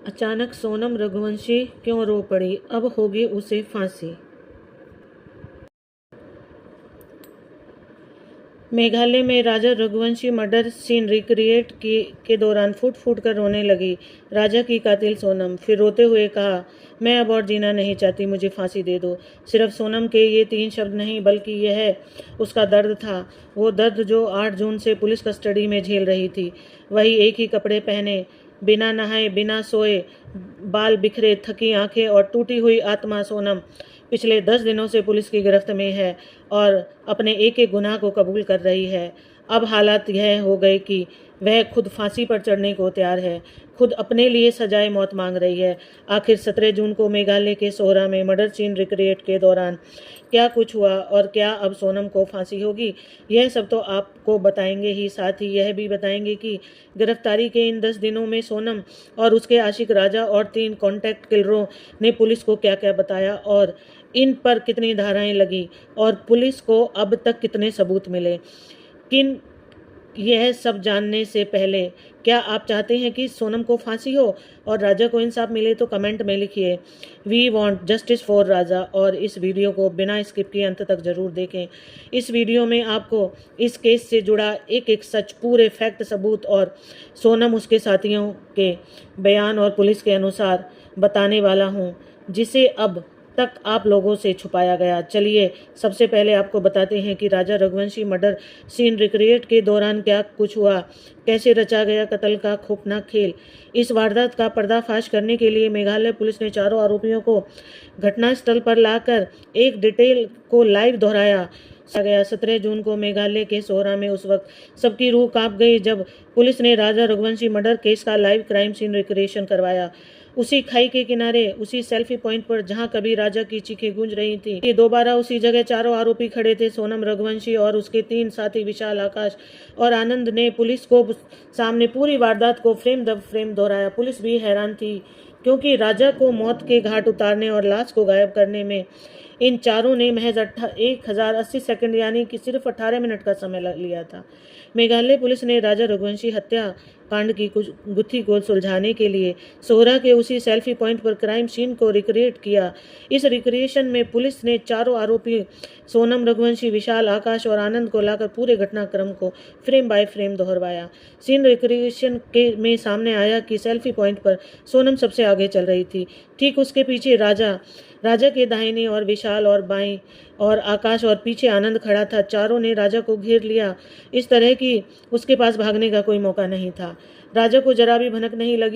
अचानक सोनम रघुवंशी क्यों रो पड़ी, अब होगी उसे फांसी। मेघालय में राजा रघुवंशी मर्डर सीन रिक्रिएट के दौरान फूट फूट कर रोने लगी राजा की कातिल सोनम। फिर रोते हुए कहा, मैं अब और जीना नहीं चाहती, मुझे फांसी दे दो। सिर्फ सोनम के ये 3 शब्द नहीं, बल्कि यह उसका दर्द था। वो दर्द जो 8 जून से पुलिस कस्टडी में झेल रही थी। वही एक ही कपड़े पहने, बिना नहाए, बिना सोए, बाल बिखरे, थकी आंखें और टूटी हुई आत्मा सोनम पिछले 10 दिनों से पुलिस की गिरफ्त में है और अपने एक एक गुनाह को कबूल कर रही है। अब हालात यह हो गए कि वह खुद फांसी पर चढ़ने को तैयार है, खुद अपने लिए सजाए मौत मांग रही है। आखिर 17 जून को मेघालय के सोहरा में मर्डर सीन रिक्रिएट के दौरान क्या कुछ हुआ और क्या अब सोनम को फांसी होगी, यह सब तो आपको बताएंगे ही। साथ ही यह भी बताएंगे कि गिरफ्तारी के इन 10 दिनों में सोनम और उसके आशिक राजा और 3 कॉन्टैक्ट किलरों ने पुलिस को क्या क्या बताया और इन पर कितनी धाराएं लगी और पुलिस को अब तक कितने सबूत मिले। किन यह सब जानने से पहले क्या आप चाहते हैं कि सोनम को फांसी हो और राजा को इंसाफ मिले, तो कमेंट में लिखिए वी वांट जस्टिस फॉर राजा और इस वीडियो को बिना स्किप किए अंत तक जरूर देखें। इस वीडियो में आपको इस केस से जुड़ा एक एक सच, पूरे फैक्ट, सबूत और सोनम, उसके साथियों के बयान और पुलिस के अनुसार बताने वाला हूं, जिसे अब तक आप लोगों से छुपाया गया। चलिए सबसे पहले आपको बताते हैं कि राजा रघुवंशी मर्डर सीन रिक्रिएट के दौरान क्या कुछ हुआ, कैसे रचा गया कत्ल का खौफनाक खेल। इस वारदात का पर्दाफाश करने के लिए मेघालय पुलिस ने चारों आरोपियों को घटनास्थल पर लाकर एक डिटेल को लाइव दोहराया गया। 17 जून को मेघालय के सोहरा में उस वक्त सबकी रूह कांप गई जब पुलिस ने राजा रघुवंशी मर्डर केस का लाइव क्राइम सीन रिक्रिएशन करवाया। उसी खाई के किनारे, उसी सेल्फी पॉइंट पर जहां कभी राजा की चीखें गूंज रही थी, दोबारा उसी जगह चारों आरोपी खड़े थे। सोनम रघुवंशी और उसके 3 साथी विशाल, आकाश और आनंद ने पुलिस को सामने पूरी वारदात को फ्रेम द फ्रेम दोहराया। पुलिस भी हैरान थी क्योंकि राजा को मौत के घाट उतारने और लाश को गायब करने में इन चारों ने महज 1080 सेकंड यानी कि सिर्फ 18 मिनट का समय लिया था। मेघालय पुलिस ने राजा रघुवंशी हत्या कांड की कुछ गुत्थी को सुलझाने के लिए सोहरा के उसी सेल्फी पॉइंट पर क्राइम सीन को रिक्रिएट किया। इस रिक्रिएशन में पुलिस ने चारों आरोपी सोनम रघुवंशी, विशाल, आकाश और आनंद को लाकर पूरे घटनाक्रम को फ्रेम बाय फ्रेम दोहरवाया। सीन रिक्रिएशन के में सामने आया कि सेल्फी पॉइंट पर सोनम सबसे आगे चल रही थी, ठीक उसके पीछे राजा के दाहिने और विशाल और बाएं और आकाश और पीछे आनंद खड़ा था। चारों ने राजा को घेर लिया इस तरह कि उसके पास भागने का कोई मौका नहीं था। राजा को जरा भी भनक नहीं लगी